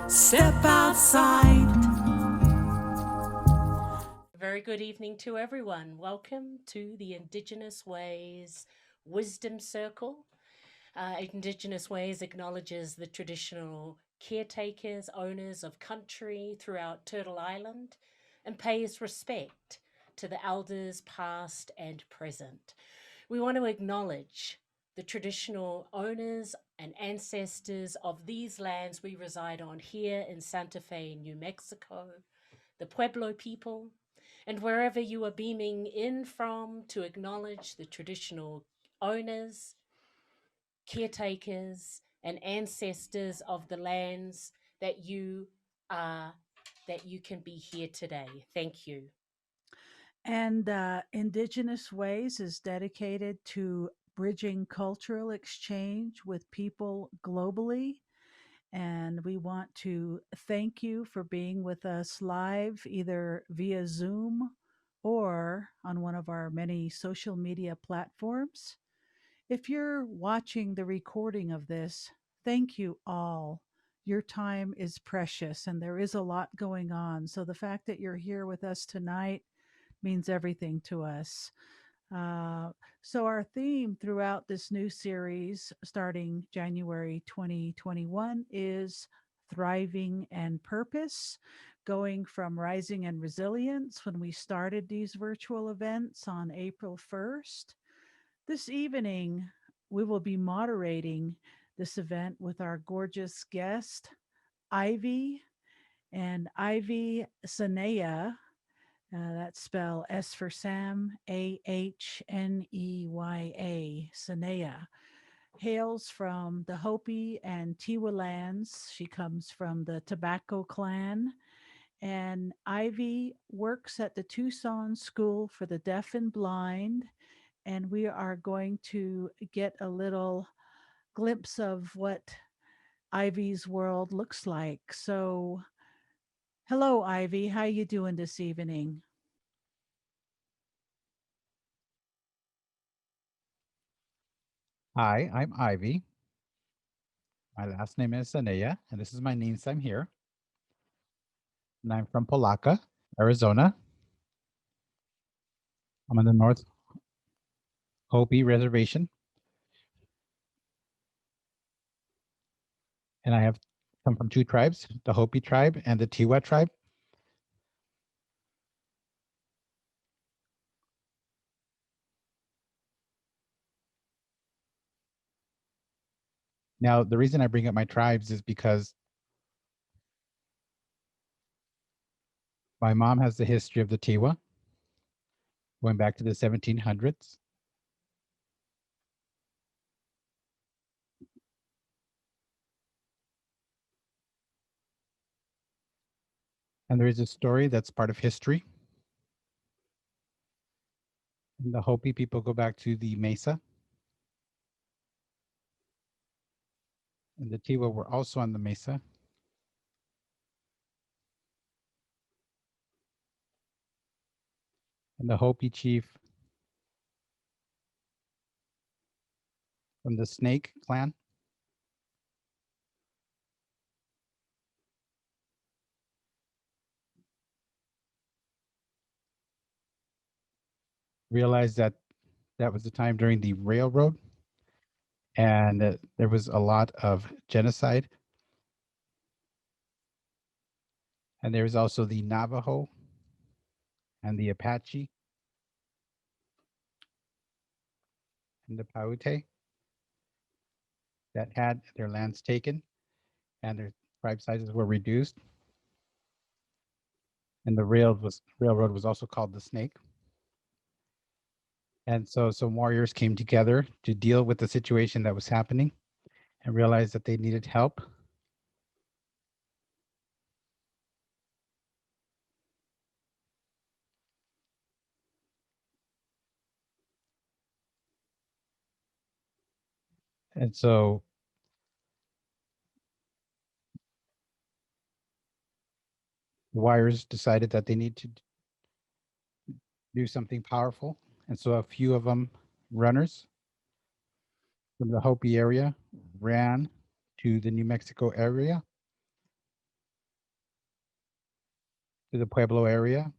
Step outside. Very good evening to everyone. Welcome to the Indigenous Ways Wisdom Circle. Indigenous Ways acknowledges the traditional caretakers, owners of country throughout Turtle Island, and pays respect to the elders past and present. We want to acknowledge the traditional owners and ancestors of these lands we reside on here in Santa Fe, New Mexico, the Pueblo people, and wherever you are beaming in from, to acknowledge the traditional owners, caretakers, and ancestors of the lands that you are, that you can be here today. Thank you. And Indigenous Ways is dedicated to bridging cultural exchange with people globally. And we want to thank you for being with us live, either via Zoom or on one of our many social media platforms. If you're watching the recording of this, thank you all. Your time is precious and there is a lot going on. So the fact that you're here with us tonight means everything to us. Uh, so, our theme throughout this new series, starting January 2021, is thriving and purpose, going from rising and resilience when we started these virtual events on April 1st. This evening, we will be moderating this event with our gorgeous guest, Ivy, and Ivy Sahneyah. That's spelled S for Sam, Ahneyah, Sehneyah. Hails from the Hopi and Tewa lands. She comes from the Tobacco clan. And Ivy works at the Tucson School for the Deaf and Blind. And we are going to get a little glimpse of what Ivy's world looks like. So, hello, Ivy. How you doing this evening? Hi, I'm Ivy. My last name is Sehneyah, and this is my niece. I'm here. And I'm from Polaca, Arizona. I'm on the North Hopi Reservation. And I have come from two tribes, the Hopi tribe and the Tewa tribe. Now, the reason I bring up my tribes is because my mom has the history of the Tewa, going back to the 1700s. And there is a story that's part of history. And the Hopi people go back to the Mesa. And the Tewa were also on the Mesa. And the Hopi chief from the Snake clan realized that that was the time during the railroad and there was a lot of genocide. And there was also the Navajo and the Apache and the Paiute that had their lands taken and their tribe sizes were reduced. And the railroad was also called the Snake. And so some warriors came together to deal with the situation that was happening and realized that they needed help. And so the warriors decided that they need to do something powerful. And so a few of them runners from the Hopi area ran to the New Mexico area to the Pueblo area.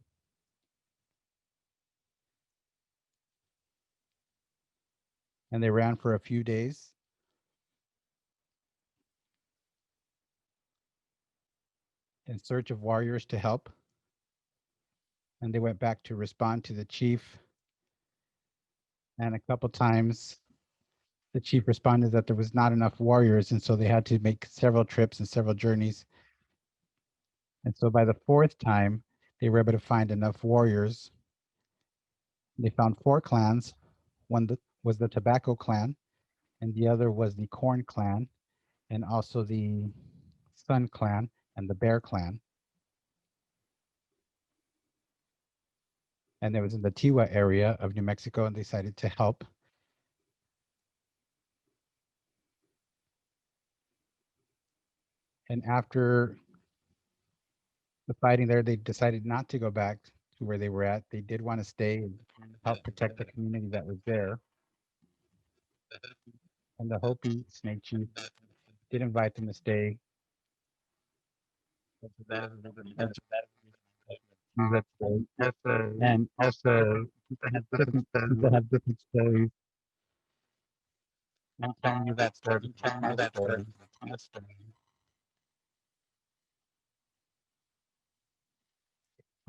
And they ran for a few days. In search of warriors to help. And they went back to respond to the chief. And a couple times the chief responded that there was not enough warriors, and so they had to make several trips and several journeys. And so by the fourth time, they were able to find enough warriors. They found 4 clans. One was the Tobacco clan, and the other was the Corn clan, and also the Sun clan and the Bear clan. And it was in the Tewa area of New Mexico, and they decided to help. And after the fighting there, they decided not to go back to where they were at. They did want to stay and help protect the community that was there. And the Hopi snake chief did invite them to stay. And also, people have different stories. I'm telling you that story.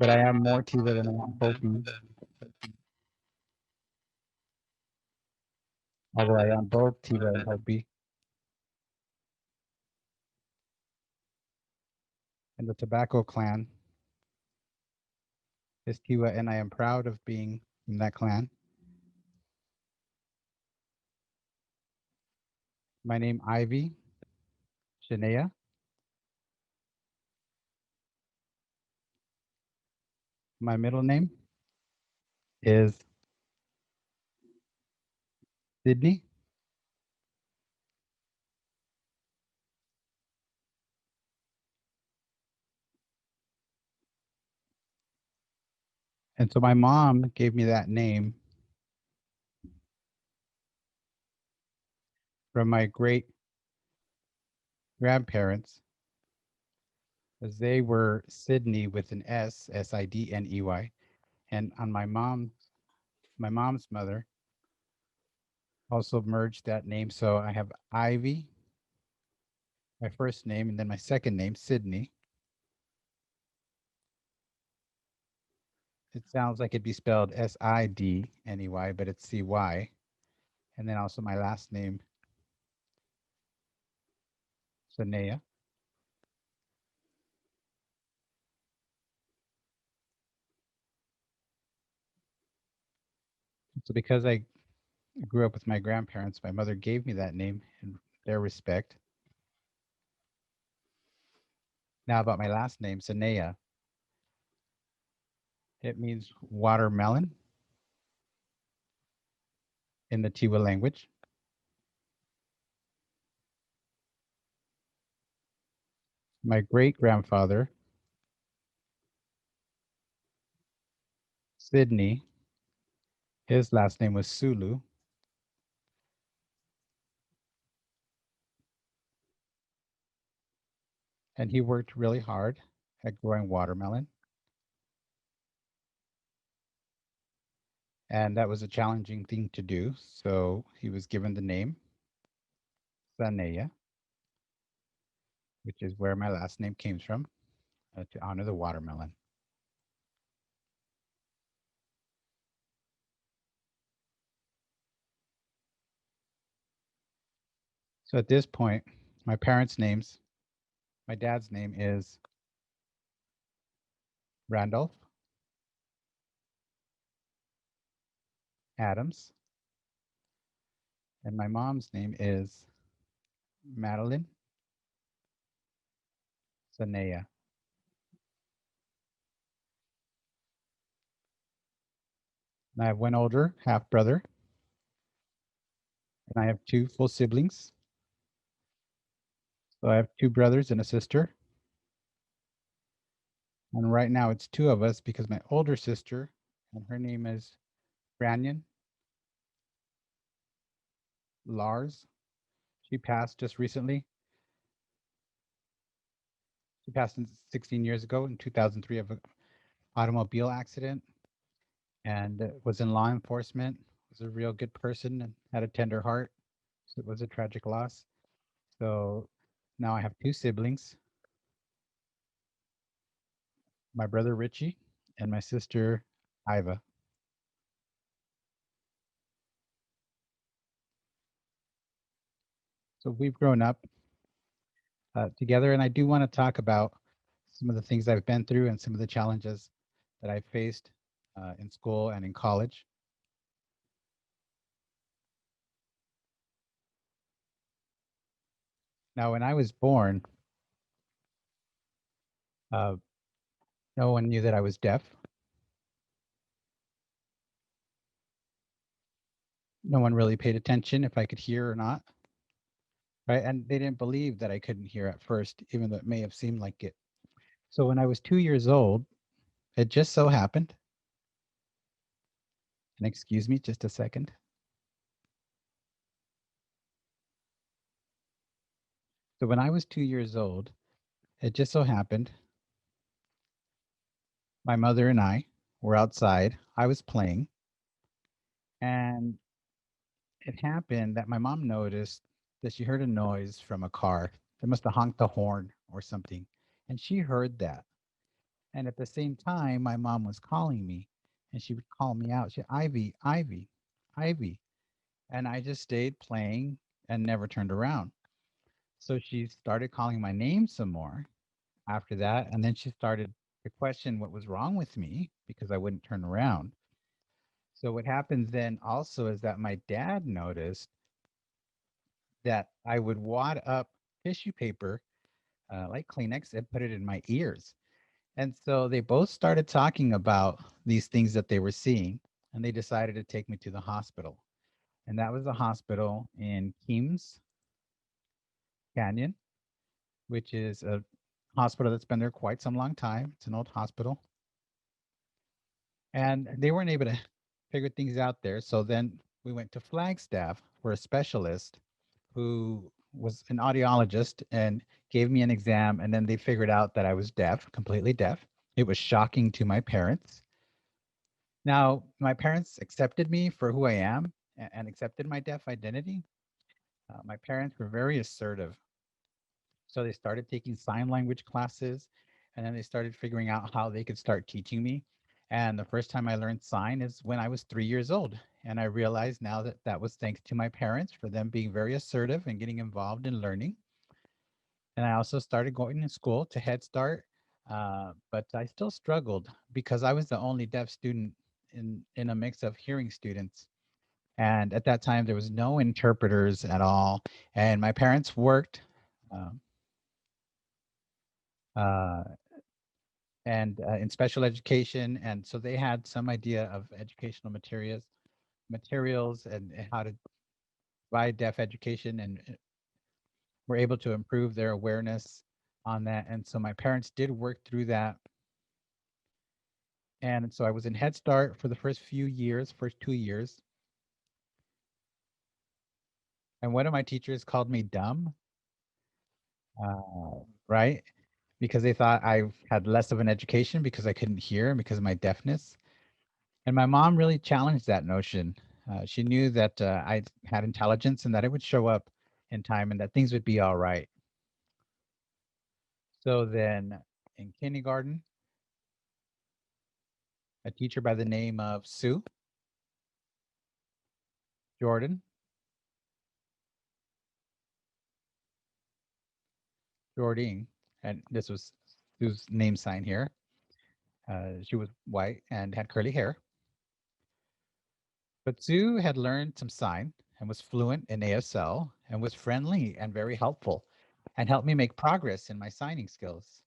But I am more Tewa than I am Hopi. Although I am both Tewa and Hopi. And the Tobacco clan is Tewa, and I am proud of being in that clan. My name Ivy Sahneyah. My middle name is Sydney. And so my mom gave me that name from my great grandparents, as they were Sydney with an S, Sidney. And on my mom's mother also merged that name. So I have Ivy, my first name, and then my second name, Sydney. It sounds like it'd be spelled Sidney, but it's CY. And then also my last name, Sehneyah. So because I grew up with my grandparents, my mother gave me that name in their respect. Now about my last name, Sehneyah. It means watermelon in the Tewa language. My great-grandfather, Sydney, his last name was Sulu. And he worked really hard at growing watermelon. And that was a challenging thing to do. So he was given the name Sehneyah, which is where my last name came from, to honor the watermelon. So at this point, my parents' names, my dad's name is Randolph Adams, and my mom's name is Madeline Sehneyah. And I have one older half brother, and I have 2 full siblings. So I have 2 brothers and a sister. And right now it's 2 of us because my older sister, and her name is Branyan Lars. She passed just recently. She passed 16 years ago in 2003 of automobile accident and was in law enforcement, was a real good person and had a tender heart. So it was a tragic loss. So now I have two siblings, my brother Richie and my sister Iva. So we've grown up together, and I do want to talk about some of the things I've been through and some of the challenges that I faced in school and in college. Now, when I was born, uh, no one knew that I was deaf. No one really paid attention if I could hear or not, right? And they didn't believe that I couldn't hear at first, even though it may have seemed like it. So when I was 2 years old, it just so happened, and excuse me just a second. So when I was 2 years old, it just so happened my mother and I were outside. I was playing, and it happened that my mom noticed that she heard a noise from a car. They must have honked the horn or something. And she heard that. And at the same time, my mom was calling me and she would call me out. She, Ivy, Ivy, Ivy. And I just stayed playing and never turned around. So she started calling my name some more after that. And then she started to question what was wrong with me because I wouldn't turn around. So what happens then also is that my dad noticed that I would wad up tissue paper, like Kleenex, and put it in my ears. And so they both started talking about these things that they were seeing, and they decided to take me to the hospital. And that was a hospital in Keams Canyon, which is a hospital that's been there quite some long time. It's an old hospital. And they weren't able to figure things out there. So then we went to Flagstaff for a specialist who was an audiologist and gave me an exam. And then they figured out that I was deaf, completely deaf. It was shocking to my parents. Now, my parents accepted me for who I am and accepted my deaf identity. My parents were very assertive. So they started taking sign language classes, and then they started figuring out how they could start teaching me. And the first time I learned sign is when I was 3 years old. And I realized now that that was thanks to my parents for them being very assertive and getting involved in learning. And I also started going to school to Head Start, but I still struggled because I was the only deaf student in a mix of hearing students. And at that time, there was no interpreters at all. And my parents worked um, uh, and in special education, and so they had some idea of educational materials, and how to provide deaf education, and were able to improve their awareness on that. And so my parents did work through that. And so I was in Head Start for the first few years, first 2 years. And one of my teachers called me dumb, right? Because they thought I had less of an education because I couldn't hear and because of my deafness. And my mom really challenged that notion. She knew that I had intelligence and that it would show up in time and that things would be all right. So then in kindergarten, a teacher by the name of Sue Jordan, Jordine, and this was Sue's name sign here. She was white and had curly hair. But Sue had learned some sign and was fluent in ASL and was friendly and very helpful and helped me make progress in my signing skills.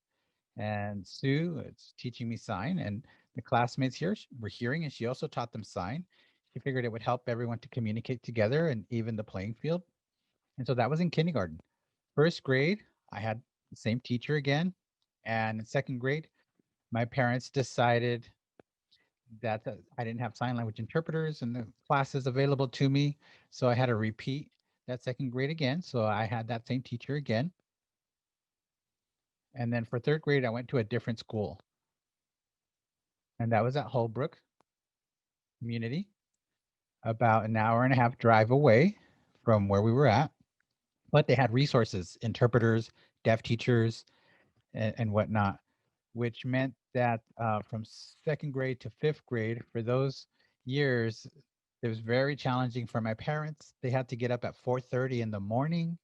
And Sue is teaching me sign, and the classmates here were hearing, and she also taught them sign. She figured it would help everyone to communicate together and even the playing field. And so that was in kindergarten. First grade, I had the same teacher again. And in second grade, my parents decided that I didn't have sign language interpreters and the classes available to me. So I had to repeat that second grade again. So I had that same teacher again. And then for third grade, I went to a different school. And that was at Holbrook Community, about an hour and a half drive away from where we were at. But they had resources, interpreters, deaf teachers, and whatnot, which meant that from second grade to fifth grade, for those years, it was very challenging for my parents. They had to get up at 4:30 in the morning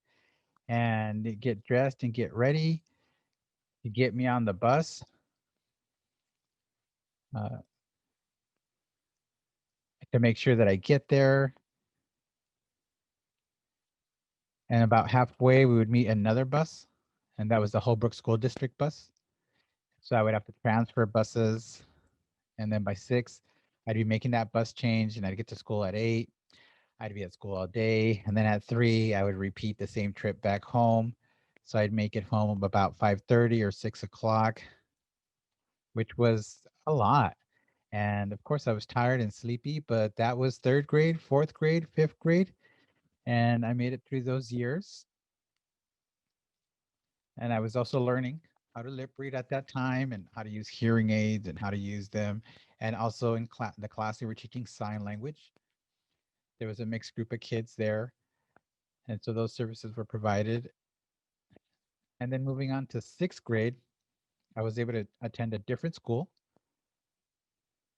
and get dressed and get ready to get me on the bus. Uh, to make sure that I get there. And about halfway, we would meet another bus, and that was the Holbrook School District bus. So I would have to transfer buses, and then by 6, I'd be making that bus change, and I'd get to school at 8. I'd be at school all day, and then at 3, I would repeat the same trip back home. So I'd make it home about 5:30 or 6 o'clock, which was a lot. And of course, I was tired and sleepy, but that was third grade, fourth grade, fifth grade, and I made it through those years. And I was also learning how to lip read at that time and how to use hearing aids and how to use them. And also in the class, they were teaching sign language. There was a mixed group of kids there. And so those services were provided. And then moving on to sixth grade, I was able to attend a different school.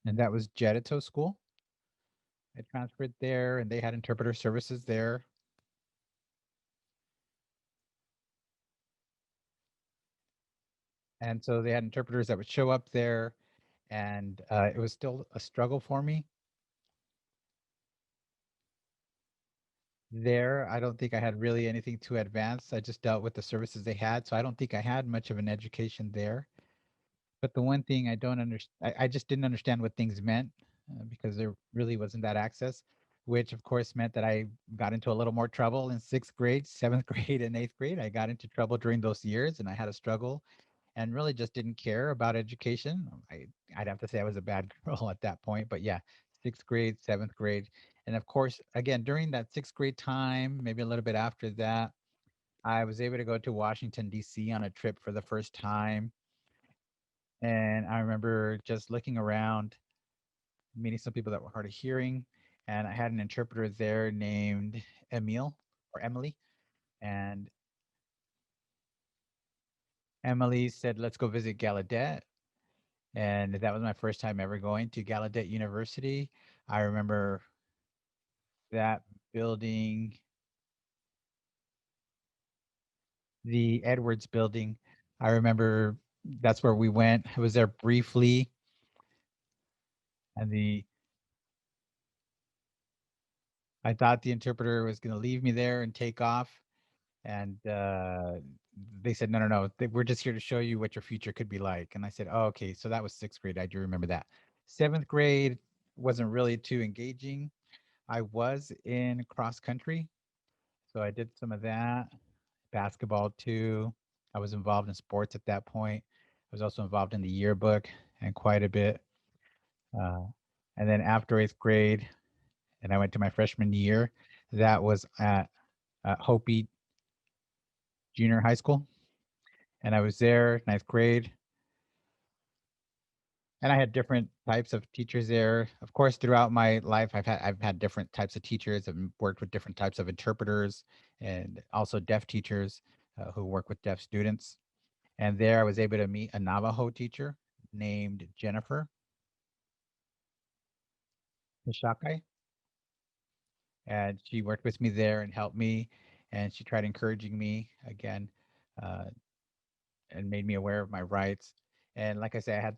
And that was Jedito School. I transferred there and they had interpreter services there. And so they had interpreters that would show up there. And it was still a struggle for me. There, I don't think I had really anything too advanced. I just dealt with the services they had. So I don't think I had much of an education there. But the one thing I don't understand, I just didn't understand what things meant because there really wasn't that access, which of course meant that I got into a little more trouble in sixth grade, seventh grade, and eighth grade. I got into trouble during those years and I had a struggle and really just didn't care about education. I'd have to say I was a bad girl at that point, but yeah, sixth grade, seventh grade. And of course, again, during that sixth grade time, maybe a little bit after that, I was able to go to Washington, D.C. on a trip for the first time. And I remember just looking around, meeting some people that were hard of hearing. And I had an interpreter there named Emil or Emily. And Emily said, let's go visit Gallaudet. And that was my first time ever going to Gallaudet University. I remember that building, the Edwards building. I remember that's where we went. I was there briefly. And I thought the interpreter was going to leave me there and take off. And they said, no, we're just here to show you what your future could be like. And I said, oh, okay. So that was sixth grade. I do remember that. Seventh grade wasn't really too engaging. I was in cross country. So I did some of that, basketball too. I was involved in sports at that point. I was also involved in the yearbook and quite a bit. And then after eighth grade, and I went to my freshman year, that was at Hopi Junior High School. And I was there, ninth grade. And I had different types of teachers there. Of course, throughout my life, I've had different types of teachers. I've worked with different types of interpreters and also deaf teachers who work with deaf students. And there I was able to meet a Navajo teacher named Jennifer Hishakai. And she worked with me there and helped me. And she tried encouraging me again uh, and made me aware of my rights. And like I said, I had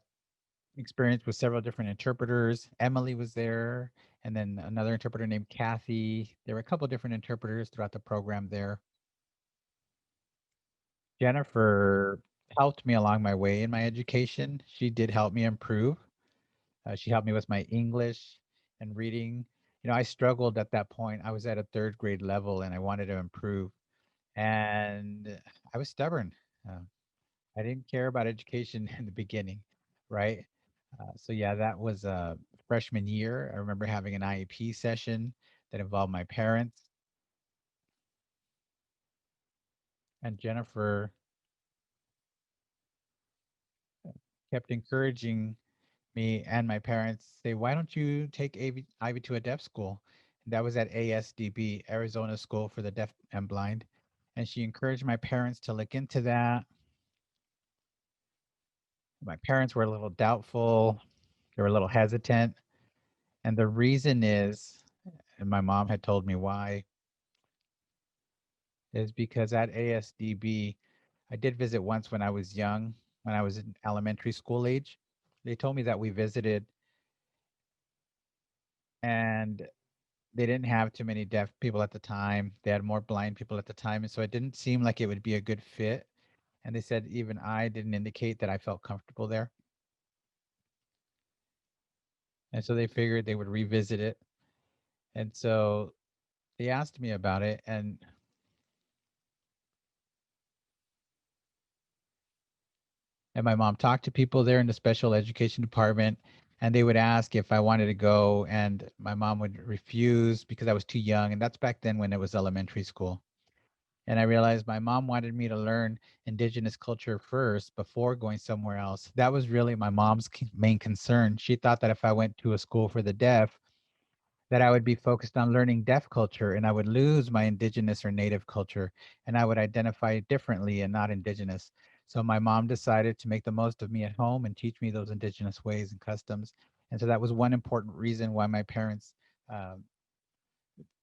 experience with several different interpreters. Emily was there, and then another interpreter named Kathy. There were a couple different interpreters throughout the program there. Jennifer helped me along my way in my education. She did help me improve. She helped me with my English and reading. I struggled at that point. I was at a third grade level and I wanted to improve. And I was stubborn. Uh, I didn't care about education in the beginning, right? So yeah, that was freshman year. I remember having an IEP session that involved my parents. And Jennifer kept encouraging me and my parents say, why don't you take Ivy to a deaf school? That was at ASDB, Arizona School for the Deaf and Blind. And she encouraged my parents to look into that. My parents were a little doubtful. They were a little hesitant. And the reason is, and my mom had told me why, is because at ASDB, I did visit once when I was young, when I was in elementary school age. They told me that we visited and they didn't have too many deaf people at the time. They had more blind people at the time. And so it didn't seem like it would be a good fit. And they said even I didn't indicate that I felt comfortable there. And so they figured they would revisit it. And so they asked me about it. And my mom talked to people there in the special education department, and they would ask if I wanted to go, and my mom would refuse because I was too young. And that's back then when it was elementary school. And I realized my mom wanted me to learn indigenous culture first before going somewhere else. That was really my mom's main concern. She thought that if I went to a school for the deaf, that I would be focused on learning deaf culture and I would lose my indigenous or native culture and I would identify differently and not indigenous. So my mom decided to make the most of me at home and teach me those indigenous ways and customs. And so that was one important reason why my parents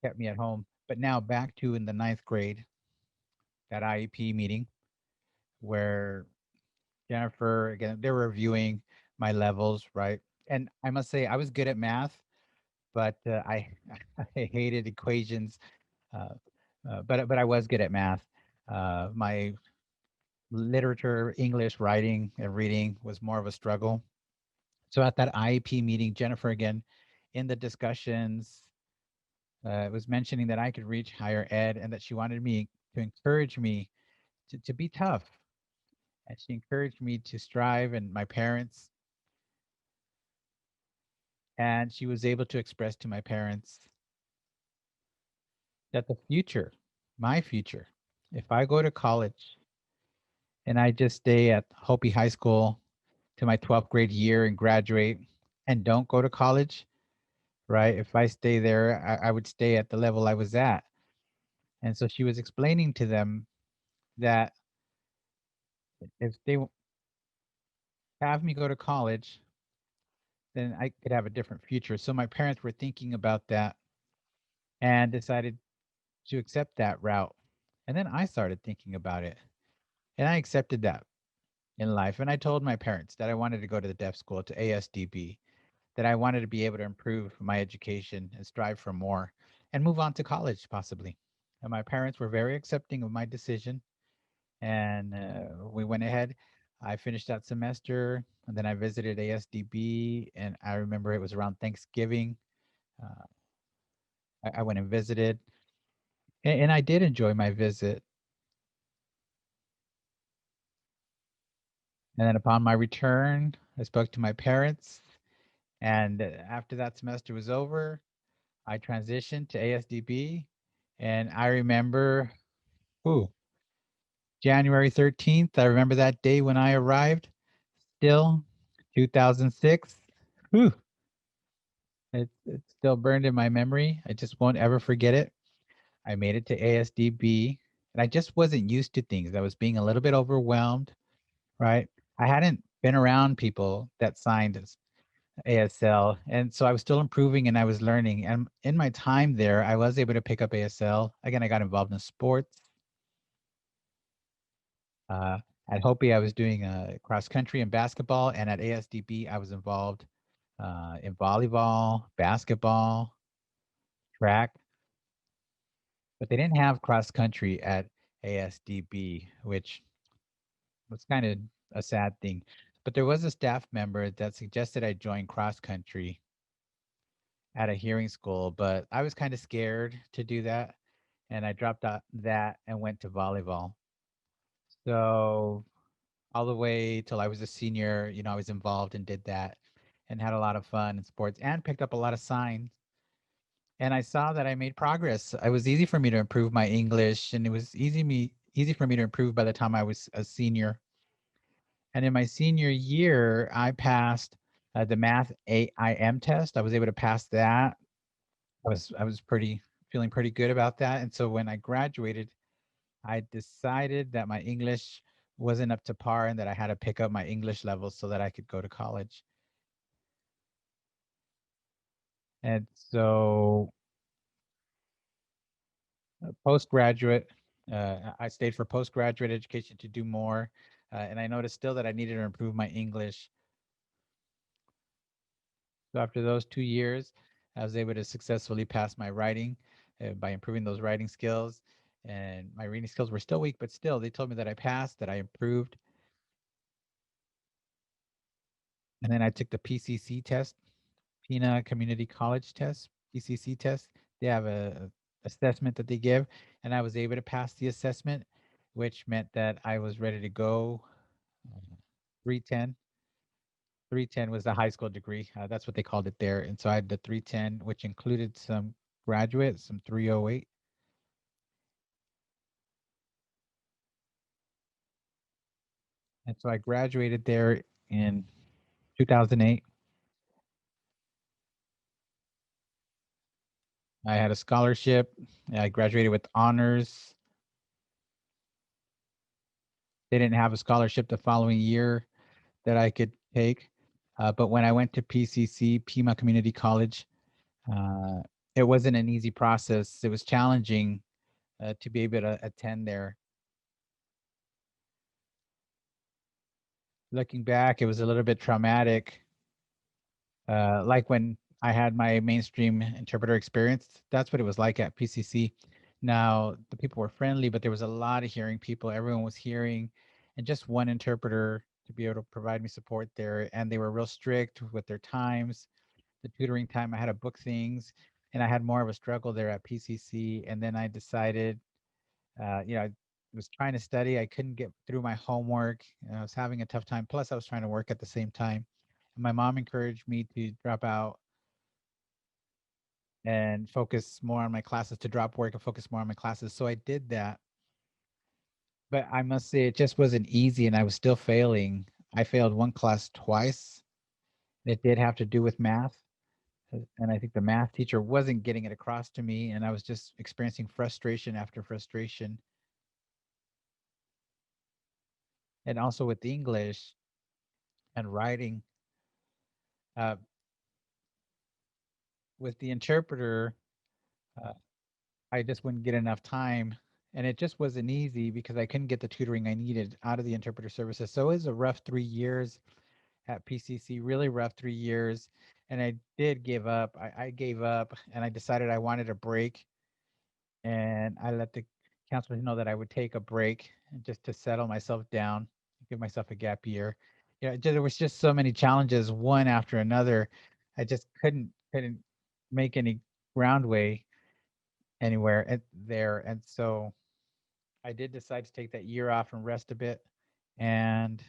kept me at home. But now back to in the ninth grade, that IEP meeting where Jennifer, again, they were reviewing my levels, right? And I must say I was good at math, but I hated equations. Uh, but I was good at math. My literature, English, writing, and reading was more of a struggle. So at that IEP meeting, Jennifer again, in the discussions, was mentioning that I could reach higher ed and that she wanted me to encourage me to be tough. And she encouraged me to strive and my parents. And she was able to express to my parents that the future, my future, if I go to college and I just stay at Hopi High School to my 12th grade year and graduate and don't go to college, right? If I stay there, I would stay at the level I was at. And so she was explaining to them that if they have me go to college, then I could have a different future. So my parents were thinking about that and decided to accept that route. And then I started thinking about it and I accepted that in life. And I told my parents that I wanted to go to the deaf school, to ASDB, that I wanted to be able to improve my education and strive for more and move on to college possibly. And my parents were very accepting of my decision. And we went ahead. I finished that semester and then I visited ASDB. And I remember it was around Thanksgiving. Uh, I went and visited. And I did enjoy my visit. And then upon my return, I spoke to my parents. And after that semester was over, I transitioned to ASDB. And I remember, ooh, January 13th, I remember that day when I arrived, still 2006. Whew, it's still burned in my memory. I just won't ever forget it. I made it to ASDB and I just wasn't used to things. I was being a little bit overwhelmed, right? I hadn't been around people that signed ASL. And so I was still improving and I was learning. And in my time there, I was able to pick up ASL. Again, I got involved in sports. Uh, at Hopi, I was doing cross country and basketball. And at ASDB, I was involved in volleyball, basketball, track. But they didn't have cross country at ASDB, which was kind of a sad thing. But there was a staff member that suggested I join cross country at a hearing school, but I was kind of scared to do that. And I dropped out that and went to volleyball. So all the way till I was a senior, I was involved and did that and had a lot of fun in sports and picked up a lot of signs. And I saw that I made progress. It was easy for me to improve my English and it was easy for me to improve by the time I was a senior. And in my senior year, I passed The math AIM test, I was able to pass that. I was feeling pretty good about that. And so when I graduated, I decided that my English wasn't up to par and that I had to pick up my English level so that I could go to college. And so postgraduate, I stayed for postgraduate education to do more. And I noticed still that I needed to improve my English. So after those 2 years, I was able to successfully pass my writing by improving those writing skills. And my reading skills were still weak, but still they told me that I passed, that I improved. And then I took the PCC test, Pina Community College test, PCC test. They have a assessment that they give, and I was able to pass the assessment, which meant that I was ready to go. 310. 310 was the high school degree. That's what they called it there. And so I had the 310, which included some graduate, some 308. And so I graduated there in 2008. I had a scholarship. I graduated with honors. They didn't have a scholarship the following year that I could take. But when I went to PCC, Pima Community College, it wasn't an easy process. It was challenging to be able to attend there. Looking back, it was a little bit traumatic. Like when I had my mainstream interpreter experience, that's what it was like at PCC. Now, the people were friendly, but there was a lot of hearing people. Everyone was hearing, and just one interpreter to be able to provide me support there. And they were real strict with their times. The tutoring time, I had to book things, and I had more of a struggle there at PCC. And then I decided, I was trying to study. I couldn't get through my homework. I was having a tough time. Plus, I was trying to work at the same time. And my mom encouraged me to drop out and focus more on my classes, to drop work and focus more on my classes. So I did that. But I must say, it just wasn't easy, and I was still failing. I failed one class twice. It did have to do with math. And I think the math teacher wasn't getting it across to me, and I was just experiencing frustration after frustration. And also with English and writing, uh, with the interpreter, uh, I just wouldn't get enough time, and it just wasn't easy because I couldn't get the tutoring I needed out of the interpreter services. So it was a rough 3 years at PCC, really rough 3 years. And I did give up. I gave up, and I decided I wanted a break. And I let the counselors know that I would take a break just to settle myself down, give myself a gap year. There was just so many challenges, one after another. I just couldn't make any groundway anywhere there. And so I did decide to take that year off and rest a bit. And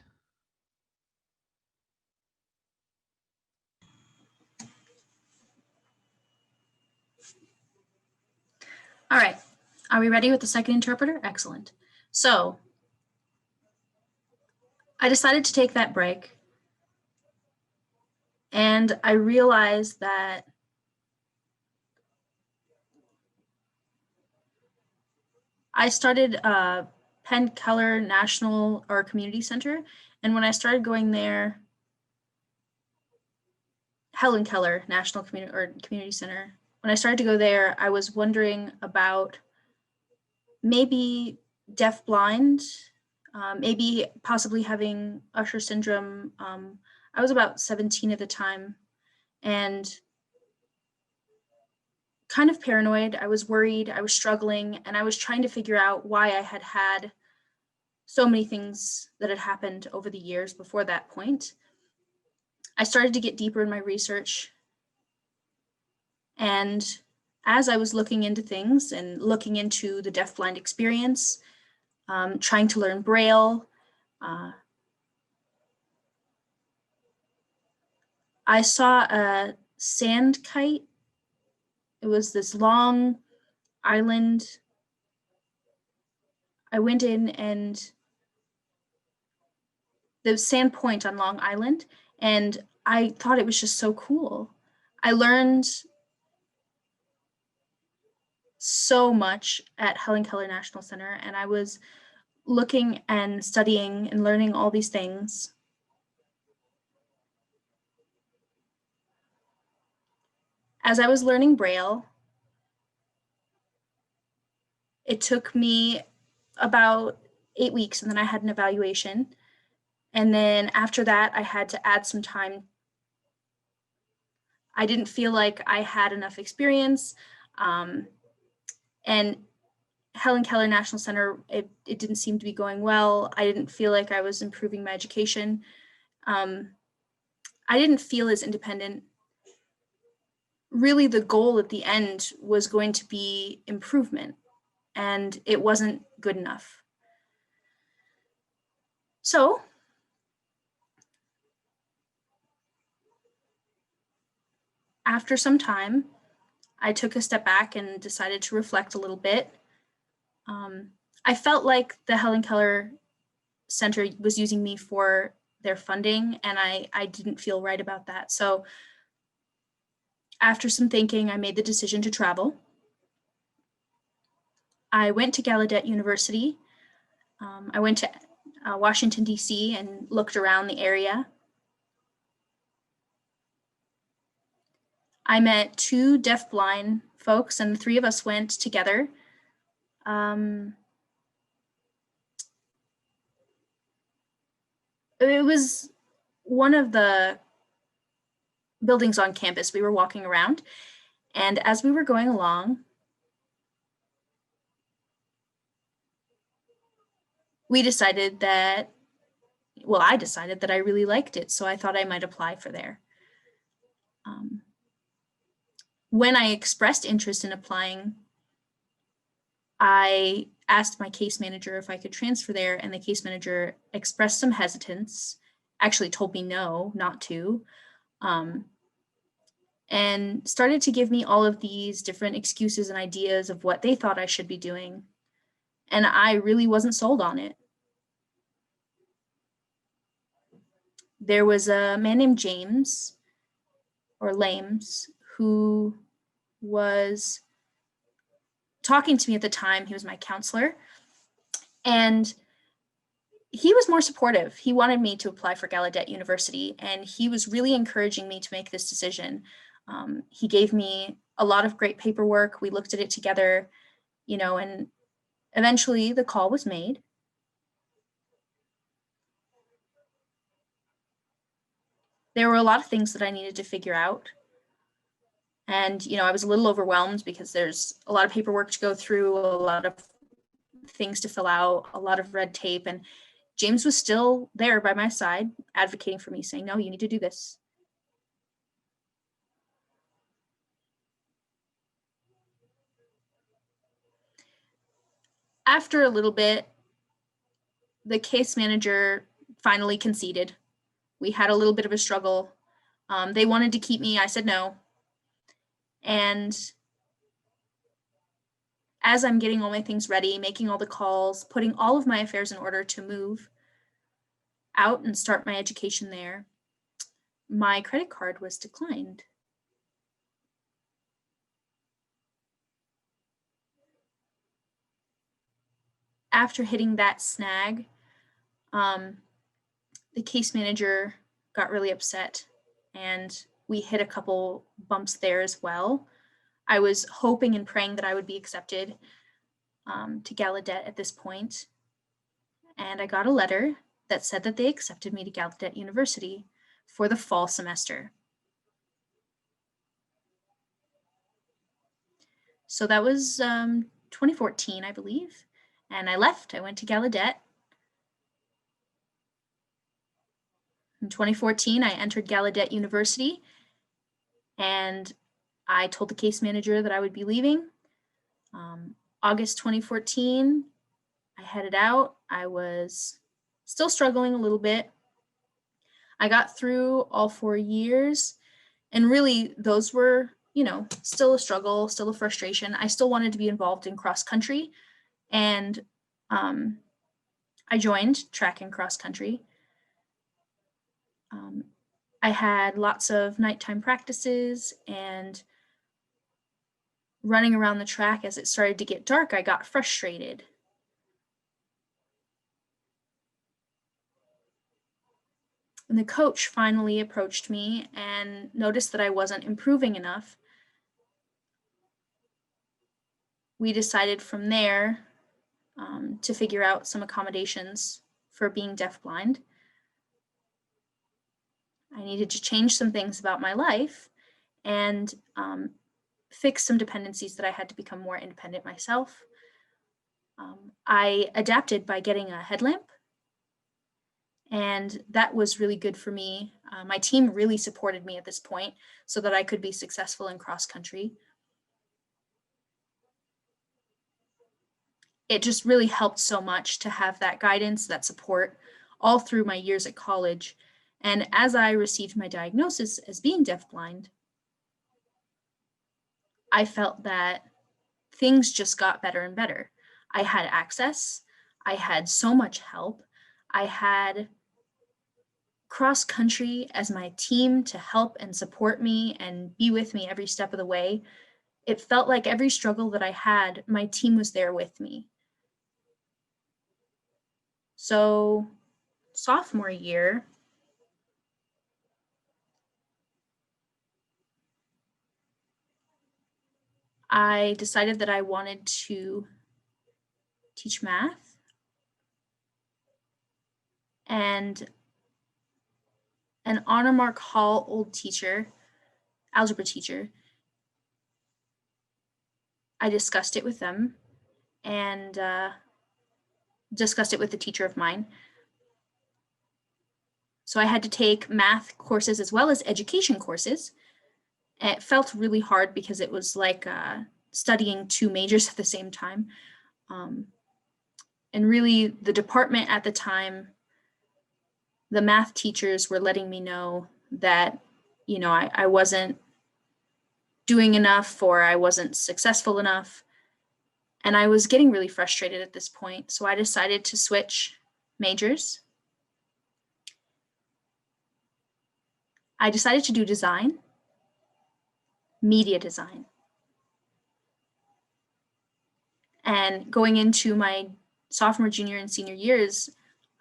All right. Are we ready with the second interpreter? Excellent. So I decided to take that break, and I realized that I started Penn Keller National or Community Center. And when I started going there, Helen Keller National Community Center, when I started to go there, I was wondering about maybe deafblind, maybe possibly having Usher syndrome. I was about 17 at the time and kind of paranoid. I was worried, I was struggling, and I was trying to figure out why I had had so many things that had happened over the years before that point. I started to get deeper in my research. And as I was looking into things and looking into the deafblind experience, trying to learn Braille, I saw a sand kite. It was this long island. I went in, and the Sand Point on Long Island, and I thought it was just so cool. I learned so much at Helen Keller National Center, and I was looking and studying and learning all these things. As I was learning Braille, it took me about 8 weeks, and then I had an evaluation. And then after that, I had to add some time. I didn't feel like I had enough experience. And Helen Keller National Center, it didn't seem to be going well. I didn't feel like I was improving my education. I didn't feel as independent. Really, the goal at the end was going to be improvement, and it wasn't good enough. So after some time, I took a step back and decided to reflect a little bit. I felt like the Helen Keller Center was using me for their funding, and I didn't feel right about that. So after some thinking, I made the decision to travel. I went to Gallaudet University. I went to Washington, D.C. and looked around the area. I met 2 deafblind folks, and the 3 of us went together. It was one of the buildings on campus. We were walking around, and as we were going along, we decided that, well, I decided that I really liked it, so I thought I might apply for there. When I expressed interest in applying, I asked my case manager if I could transfer there, and the case manager expressed some hesitance, actually told me no, not to, and started to give me all of these different excuses and ideas of what they thought I should be doing. And I really wasn't sold on it. There was a man named James, or Lames, who was talking to me at the time. He was my counselor, and he was more supportive. He wanted me to apply for Gallaudet University, and he was really encouraging me to make this decision. He gave me a lot of great paperwork. We looked at it together, and eventually the call was made. There were a lot of things that I needed to figure out. And, I was a little overwhelmed because there's a lot of paperwork to go through, a lot of things to fill out, a lot of red tape. And James was still there by my side, advocating for me, saying, no, you need to do this. After a little bit, the case manager finally conceded. We had a little bit of a struggle. They wanted to keep me. I said no. And as I'm getting all my things ready, making all the calls, putting all of my affairs in order to move out and start my education there, my credit card was declined. After hitting that snag, the case manager got really upset, and we hit a couple bumps there as well. I was hoping and praying that I would be accepted to Gallaudet at this point, and I got a letter that said that they accepted me to Gallaudet University for the fall semester. So that was 2014, I believe, and I left. I went to Gallaudet. In 2014, I entered Gallaudet University, and I told the case manager that I would be leaving. August 2014, I headed out. I was still struggling a little bit. I got through all 4 years, and really those were, still a struggle, still a frustration. I still wanted to be involved in cross country, and I joined track and cross country. I had lots of nighttime practices, and running around the track as it started to get dark, I got frustrated. And the coach finally approached me and noticed that I wasn't improving enough. We decided from there to figure out some accommodations for being deafblind. I needed to change some things about my life and fix some dependencies that I had to become more independent myself. I adapted by getting a headlamp, and that was really good for me. My team really supported me at this point so that I could be successful in cross country. It just really helped so much to have that guidance, that support all through my years at college. And as I received my diagnosis as being deafblind, I felt that things just got better and better. I had access. I had so much help. I had cross country as my team to help and support me and be with me every step of the way. It felt like every struggle that I had, my team was there with me. So sophomore year, I decided that I wanted to teach math, and an honor mark hall old teacher, algebra teacher, I discussed it with them and discussed it with a teacher of mine. So I had to take math courses as well as education courses. It felt really hard because it was like studying two majors at the same time. And really the department at the time, the math teachers were letting me know that, you know, I wasn't doing enough or I wasn't successful enough. And I was getting really frustrated at this point. So I decided to switch majors. I decided to do design, media design. And going into my sophomore, junior, and senior years,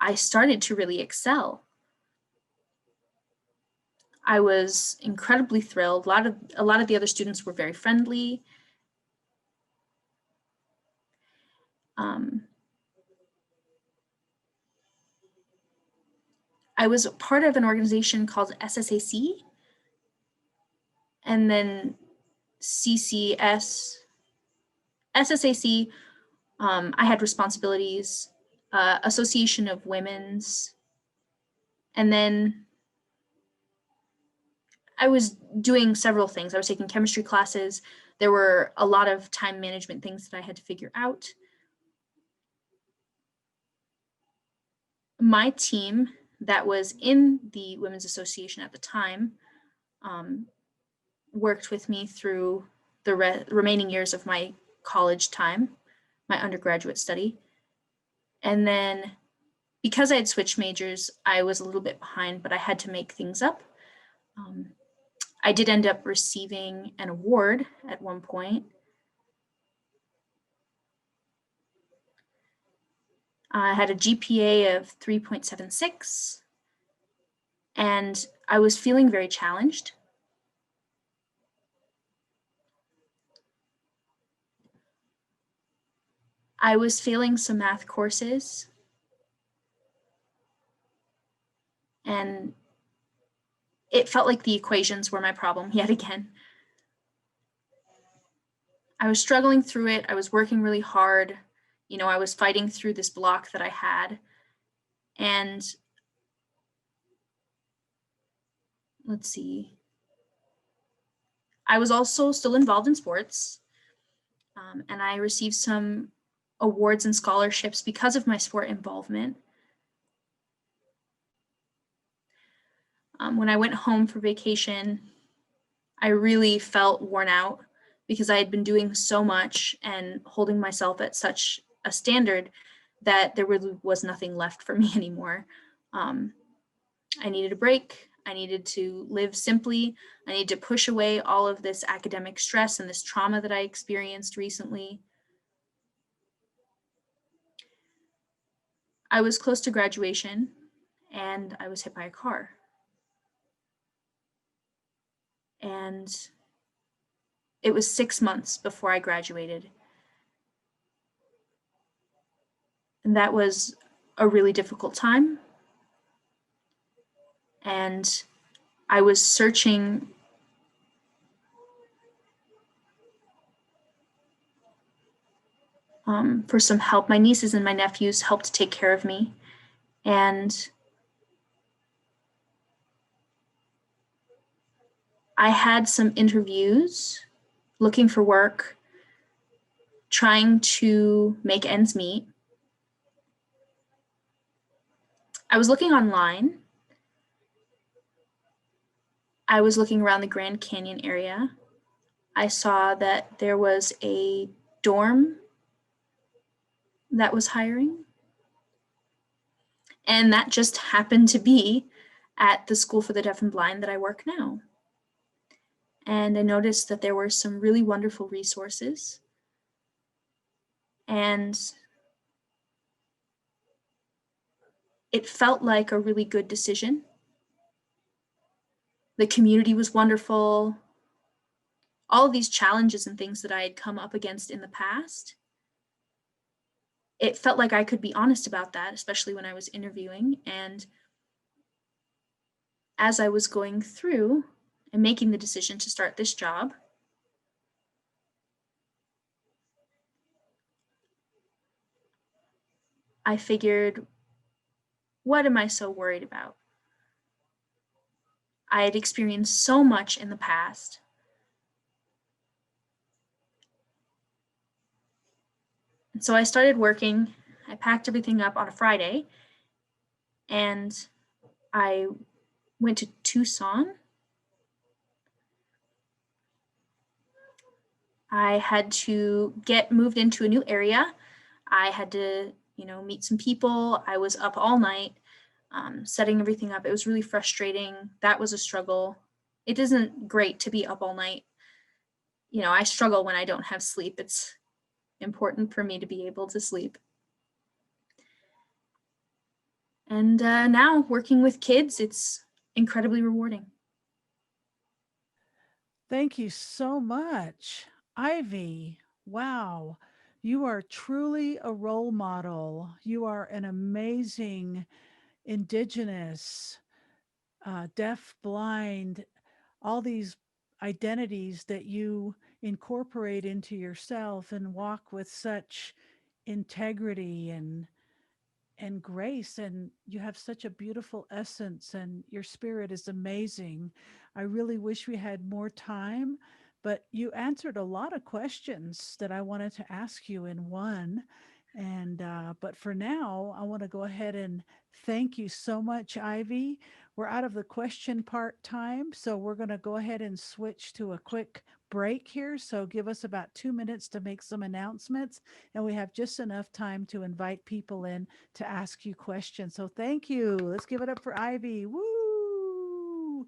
I started to really excel. I was incredibly thrilled. A lot of the other students were very friendly. I was part of an organization called SSAC, and then CCS, SSAC, I had responsibilities, Association of Women's, and then I was doing several things. I was taking chemistry classes. There were a lot of time management things that I had to figure out. My team that was in the Women's Association at the time worked with me through the remaining years of my college time, my undergraduate study. And then because I had switched majors, I was a little bit behind, but I had to make things up. I did end up receiving an award at one point. I had a GPA of 3.76, and I was feeling very challenged. I was failing some math courses, and it felt like the equations were my problem yet again. I was struggling through it. I was working really hard. You know, I was fighting through this block that I had. And let's see. I was also still involved in sports, and I received some awards and scholarships because of my sport involvement. When I went home for vacation, I really felt worn out because I had been doing so much and holding myself at such a standard that there really was nothing left for me anymore. I needed a break. I needed to live simply. I needed to push away all of this academic stress and this trauma that I experienced recently. I was close to graduation and I was hit by a car. And it was 6 months before I graduated. And that was a really difficult time. And I was searching for some help. My nieces and my nephews helped take care of me. And I had some interviews, looking for work, trying to make ends meet. I was looking online. I was looking around the Grand Canyon area. I saw that there was a dorm that was hiring. And that just happened to be at the School for the Deaf and Blind that I work now. And I noticed that there were some really wonderful resources. And it felt like a really good decision. The community was wonderful. All of these challenges and things that I had come up against in the past, it felt like I could be honest about that, especially when I was interviewing. And as I was going through and making the decision to start this job, I figured, what am I so worried about? I had experienced so much in the past. And so I started working. I packed everything up on a Friday and I went to Tucson. I had to get moved into a new area. I had to, meet some people. I was up all night setting everything up. It was really frustrating. That was a struggle. It isn't great to be up all night. I struggle when I don't have sleep. It's important for me to be able to sleep. And now working with kids, it's incredibly rewarding. Thank you so much, Ivy. Wow. You are truly a role model. You are an amazing Indigenous, deaf, blind, all these identities that you incorporate into yourself and walk with such integrity and grace, and you have such a beautiful essence, and your spirit is amazing. I really wish we had more time, but you answered a lot of questions that I wanted to ask you in one. And but for now, I want to go ahead and thank you so much, Ivy. We're out of the question part time, so we're going to go ahead and switch to a quick break here. So give us about 2 minutes to make some announcements, and we have just enough time to invite people in to ask you questions. So thank you. Let's give it up for Ivy. Woo!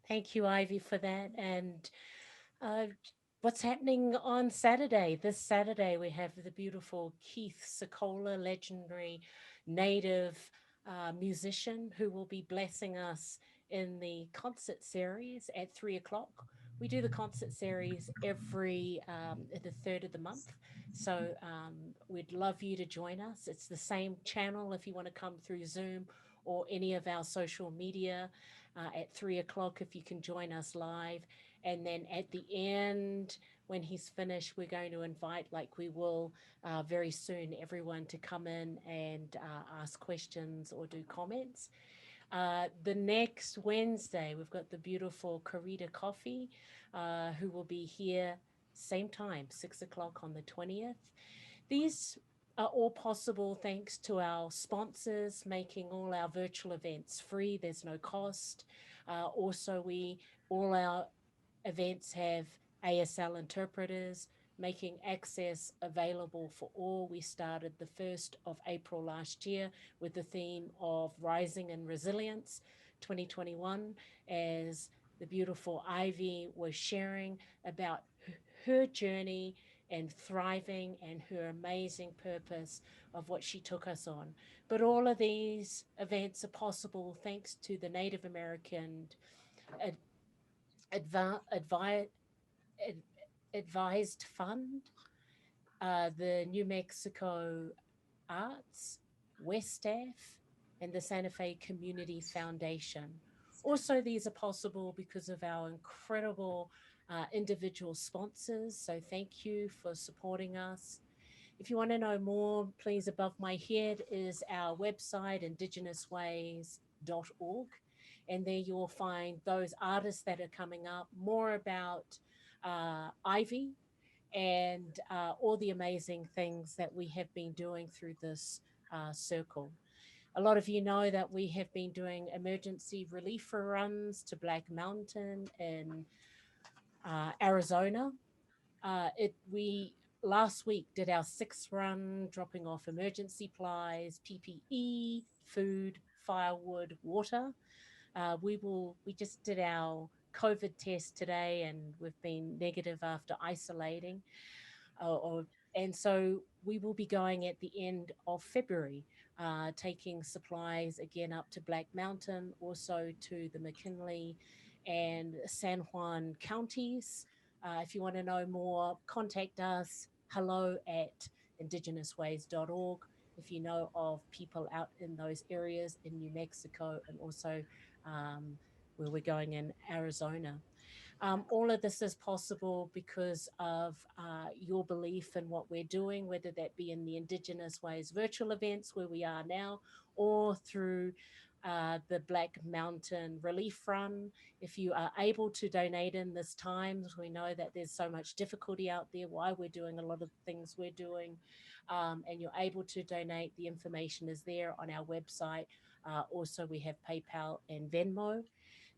Thank you, Ivy, for that. And uh, what's happening on Saturday? This Saturday, we have the beautiful Keith Sokola, legendary native musician, who will be blessing us in the concert series at 3 o'clock. We do the concert series every the third of the month. So we'd love you to join us. It's the same channel if you want to come through Zoom or any of our social media at 3 o'clock if you can join us live. And then at the end, when he's finished, we're going to invite, like we will very soon, everyone to come in and ask questions or do comments. The next Wednesday, we've got the beautiful Karita Coffee, who will be here same time, 6 o'clock on the 20th. These are all possible thanks to our sponsors making all our virtual events free. There's no cost. Also, all our events have ASL interpreters, making access available for all. We started the 1st of April last year with the theme of rising and resilience. 2021, as the beautiful Ivy was sharing about her journey and thriving and her amazing purpose of what she took us on. But all of these events are possible thanks to the Native American ad- advi- ad- advised fund, the New Mexico Arts, WestAF, and the Santa Fe Community Foundation. Also, these are possible because of our incredible individual sponsors. So, thank you for supporting us. If you want to know more, please, above my head is our website, IndigenousWays.org. And there you will find those artists that are coming up, more about Ivy and all the amazing things that we have been doing through this circle. A lot of you know that we have been doing emergency relief runs to Black Mountain in Arizona. We last week did our 6th run, dropping off emergency supplies, PPE, food, firewood, water. We just did our COVID test today, and we've been negative after isolating. And so we will be going at the end of February, taking supplies again up to Black Mountain, also to the McKinley and San Juan counties. If you want to know more, contact us, hello@indigenousways.org. If you know of people out in those areas in New Mexico and also where we're going in Arizona. All of this is possible because of your belief in what we're doing, whether that be in the Indigenous Ways virtual events where we are now, or through the Black Mountain Relief Run. If you are able to donate in this time, we know that there's so much difficulty out there, why we're doing a lot of things we're doing, and you're able to donate, the information is there on our website. Also, we have PayPal and Venmo.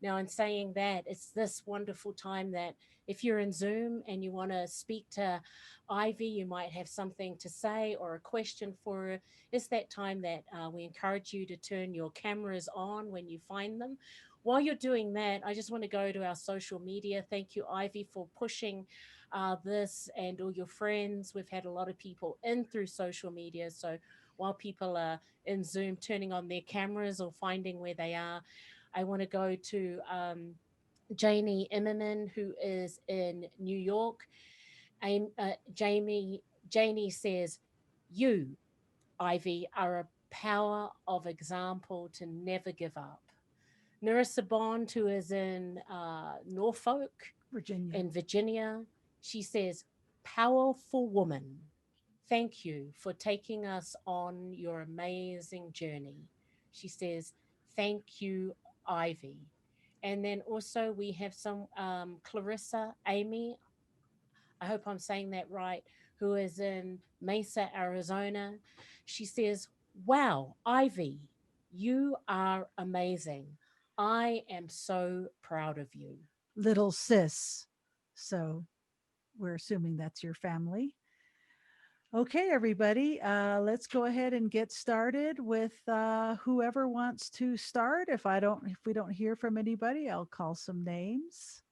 Now, in saying that, it's this wonderful time that if you're in Zoom and you want to speak to Ivy, you might have something to say or a question for her. It's that time that we encourage you to turn your cameras on when you find them. While you're doing that, I just want to go to our social media. Thank you, Ivy, for pushing this and all your friends. We've had a lot of people in through social media. So while people are in Zoom turning on their cameras or finding where they are, I want to go to Janie Immerman, who is in New York. Janie says, "You, Ivy, are a power of example to never give up." Narissa Bond, who is in Norfolk, Virginia. in Virginia, she says, "Powerful woman. Thank you for taking us on your amazing journey." She says, "Thank you, Ivy." And then also we have some Clarissa Amy, I hope I'm saying that right, who is in Mesa, Arizona. She says, "Wow, Ivy, you are amazing. I am so proud of you." Little sis. So we're assuming that's your family. Okay, everybody, let's go ahead and get started with whoever wants to start. If we don't hear from anybody, I'll call some names.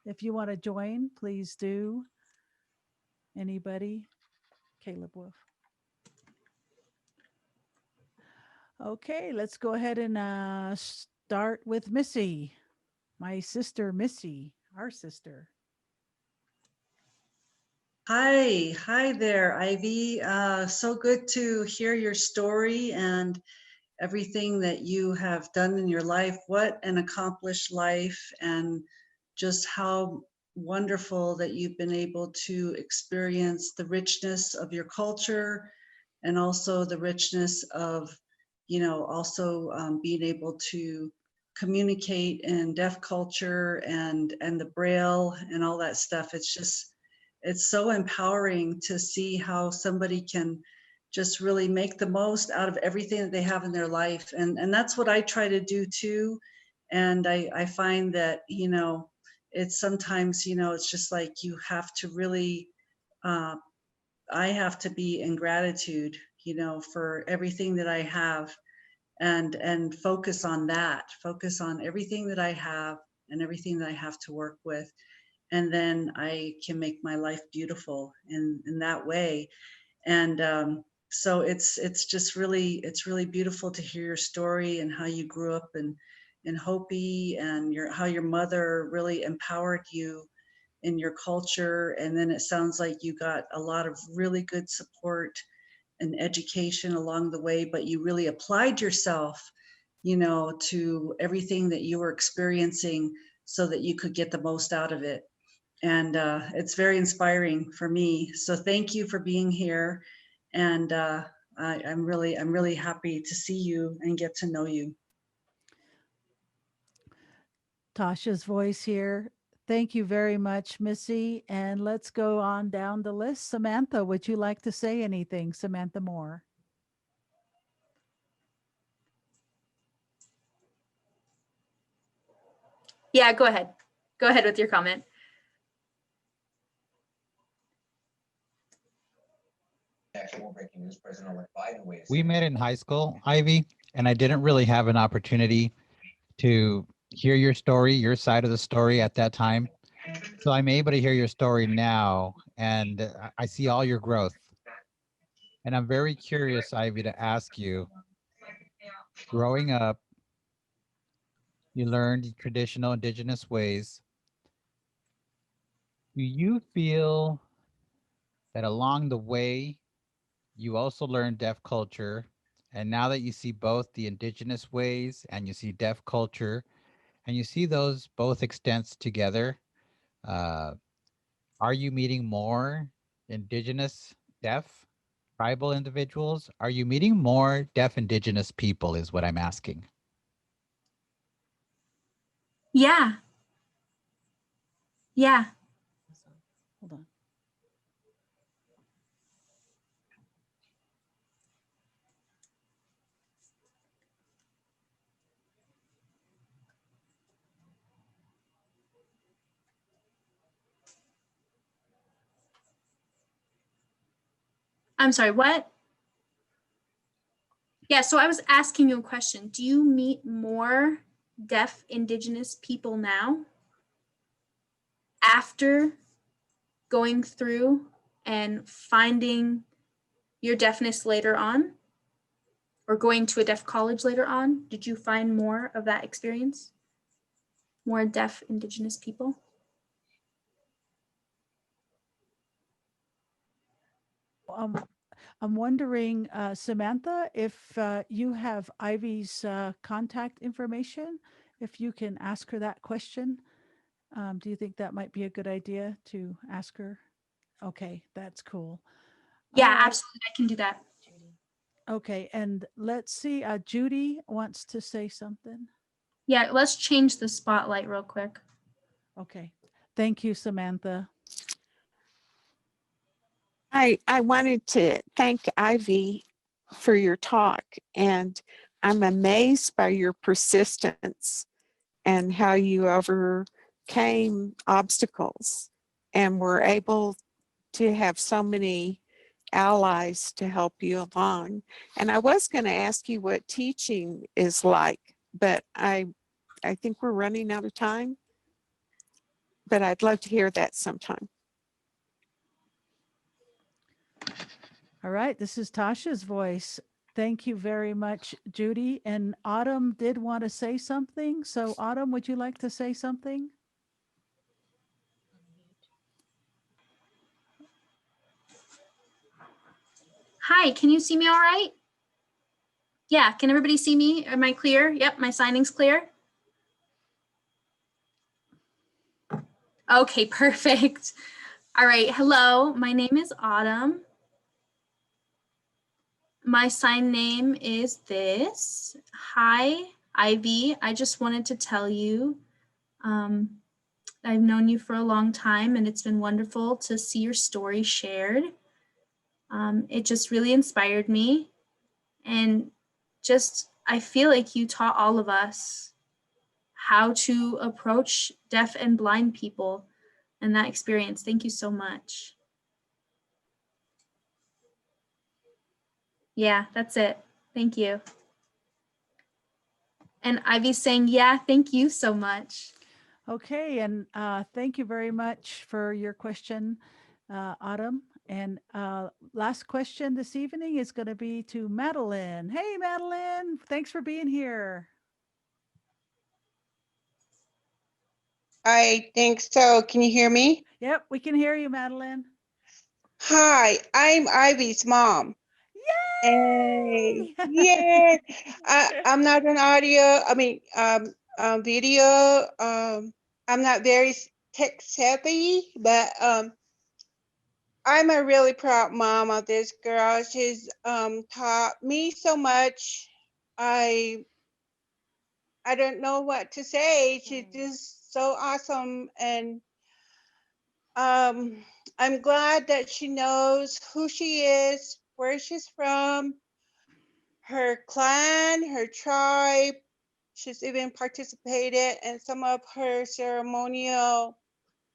If you want to join, please do. Anybody? Caleb Wolf. Okay, let's go ahead and start with Missy, my sister Missy, our sister. Hi there, Ivy. So good to hear your story and everything that you have done in your life. What an accomplished life, and just how wonderful that you've been able to experience the richness of your culture, and also the richness of, also being able to communicate in deaf culture and the Braille and all that stuff. It's so empowering to see how somebody can just really make the most out of everything that they have in their life. And that's what I try to do too. And I find that, it's sometimes, it's just like you have to really, I have to be in gratitude, for everything that I have. and focus on that, focus on everything that I have and everything that I have to work with. And then I can make my life beautiful in that way. And so it's really beautiful to hear your story and how you grew up in Hopi, and how your mother really empowered you in your culture. And then it sounds like you got a lot of really good support and education along the way, but you really applied yourself, to everything that you were experiencing so that you could get the most out of it. And it's very inspiring for me. So thank you for being here. And I'm really happy to see you and get to know you. Tasha's voice here. Thank you very much, Missy. And let's go on down the list. Samantha, would you like to say anything? Samantha Moore. Yeah, go ahead. Go ahead with your comment. We met in high school, Ivy, and I didn't really have an opportunity to hear your story, your side of the story at that time. So I'm able to hear your story now, and I see all your growth. And I'm very curious, Ivy, to ask you, growing up, you learned traditional indigenous ways. Do you feel that along the way, you also learned deaf culture? And now that you see both the indigenous ways and you see deaf culture, and you see those both extents together, are you meeting more indigenous deaf tribal individuals? Are you meeting more deaf indigenous people is what I'm asking. Yeah. Yeah. Hold on. I'm sorry, what? Yeah, so I was asking you a question. Do you meet more deaf indigenous people now after going through and finding your deafness later on, or going to a deaf college later on? Did you find more of that experience? More deaf indigenous people? I'm wondering, Samantha, if you have Ivy's contact information, if you can ask her that question. Do you think that might be a good idea to ask her? Okay, that's cool. Yeah, All right. absolutely. I can do that. Okay, and let's see. Judy wants to say something. Yeah, let's change the spotlight real quick. Okay, thank you, Samantha. I wanted to thank Ivy for your talk, and I'm amazed by your persistence and how you overcame obstacles and were able to have so many allies to help you along. And I was going to ask you what teaching is like, but I think we're running out of time, but I'd love to hear that sometime. All right, this is Tasha's voice. Thank you very much, Judy. And Autumn did want to say something. So Autumn, would you like to say something? Hi, can you see me all right? Yeah, can everybody see me? Am I clear? Yep, my signing's clear. Okay, perfect. All right, hello, my name is Autumn. My sign name is this. Hi, Ivy. I just wanted to tell you, I've known you for a long time, and it's been wonderful to see your story shared. It just really inspired me, and just I feel like you taught all of us how to approach deaf and blind people and that experience. Thank you so much. Yeah, that's it. Thank you. And Ivy's saying, yeah, thank you so much. Okay, and thank you very much for your question, Autumn. And last question this evening is going to be to Madeline. Hey, Madeline, thanks for being here. I think so. Can you hear me? Yep, we can hear you, Madeline. Hi, I'm Ivy's mom. Hey, Yay! yeah. I'm not an audio, video. I'm not very tech savvy, but I'm a really proud mom of this girl. She's taught me so much. I don't know what to say. She's just so awesome, and I'm glad that she knows who she is, where she's from, her clan, her tribe. She's even participated in some of her ceremonial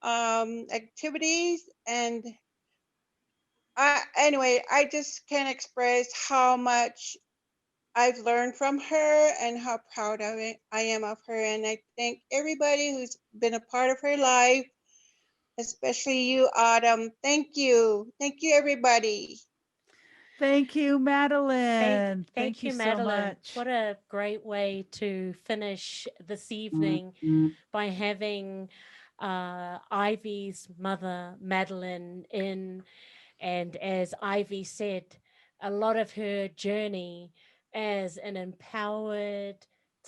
activities. And anyway, I just can't express how much I've learned from her and how proud of it I am of her. And I thank everybody who's been a part of her life, especially you, Autumn. Thank you. Thank you, everybody. Thank you, Madeline. Thank you, so Madeline. much. What a great way to finish this evening by having Ivy's mother, Madeline, in. And as Ivy said, a lot of her journey as an empowered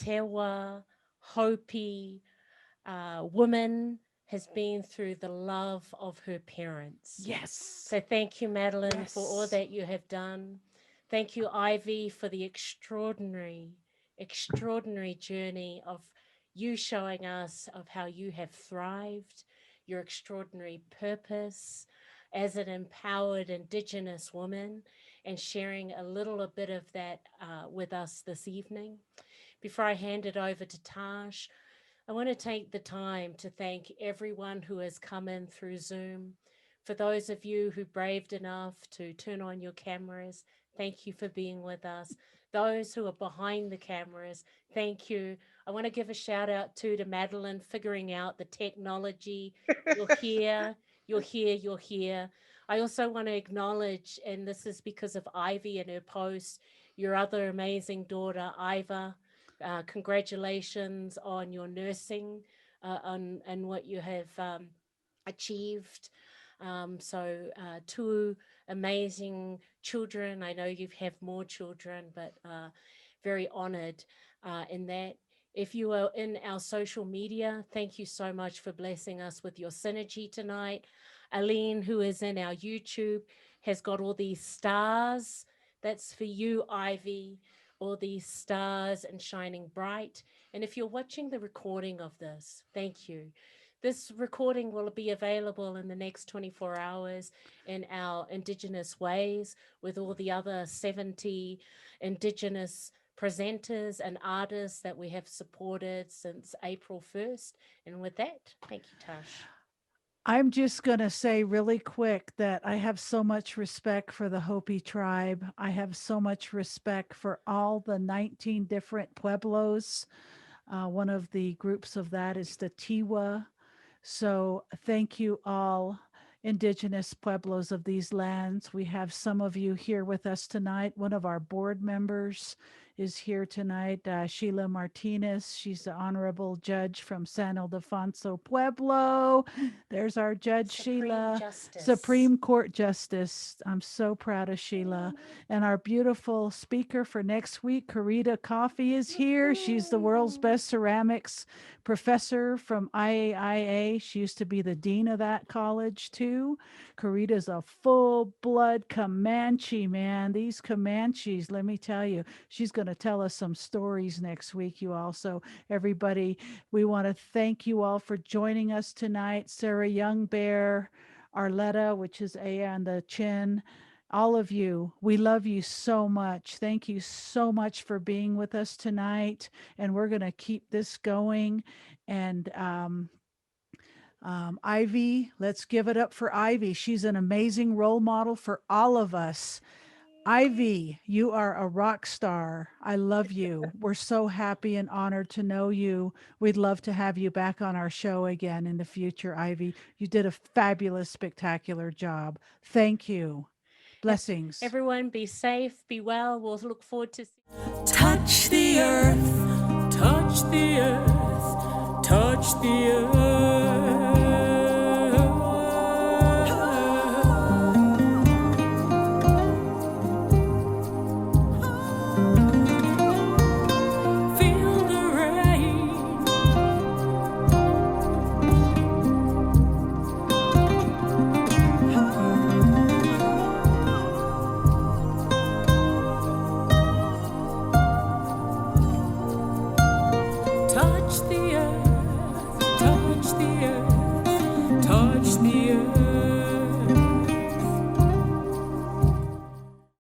Tewa, Hopi woman has been through the love of her parents. Yes. So thank you, Madeline, for all Yes. that you have done. Thank you, Ivy, for the extraordinary journey of you showing us of how you have thrived, your extraordinary purpose as an empowered Indigenous woman, and sharing a little bit of that with us this evening. Before I hand it over to Tash, I want to take the time to thank everyone who has come in through Zoom. For those of you who braved enough to turn on your cameras, thank you for being with us. Those who are behind the cameras, thank you. I want to give a shout out to Madeline figuring out the technology. You're here, you're here, you're here. I also want to acknowledge, and this is because of Ivy and her post, your other amazing daughter, Iva. Congratulations on your nursing and what you have achieved. Two amazing children. I know you have more children, but very honored in that. If you are in our social media, thank you so much for blessing us with your synergy tonight. Aline, who is in our YouTube, has got all these stars. That's for you, Ivy, all these stars and shining bright. And if you're watching the recording of this, thank you. This recording will be available in the next 24 hours in our Indigenous Ways with all the other 70 Indigenous presenters and artists that we have supported since April 1st. And with that, thank you, Tash. I'm just going to say really quick that I have so much respect for the Hopi tribe. I have so much respect for all the 19 different pueblos. One of the groups of that is the Tewa. So thank you all, Indigenous pueblos of these lands. We have some of you here with us tonight. One of our board members is here tonight, Sheila Martinez. She's the honorable judge from San Ildefonso Pueblo. There's our judge, Sheila. Supreme Court Justice. I'm so proud of Sheila. And our beautiful speaker for next week, Karita Coffee, is here. She's the world's best ceramics professor from IAIA. She used to be the dean of that college too. Karita's a full-blood Comanche, man. These Comanches, let me tell you, she's going to tell us some stories next week, you all. So everybody, we want to thank you all for joining us tonight. Sarah Youngbear, Arletta, which is A on the chin, all of you, we love you so much. Thank you so much for being with us tonight. And we're going to keep this going. And Ivy, let's give it up for Ivy. She's an amazing role model for all of us. Ivy, you are a rock star. I love you. We're so happy and honored to know you. We'd love to have you back on our show again in the future, Ivy. You did a fabulous, spectacular job. Thank you. Blessings. Everyone, be safe, be well. We'll look forward to Touch the earth, touch the earth, touch the earth.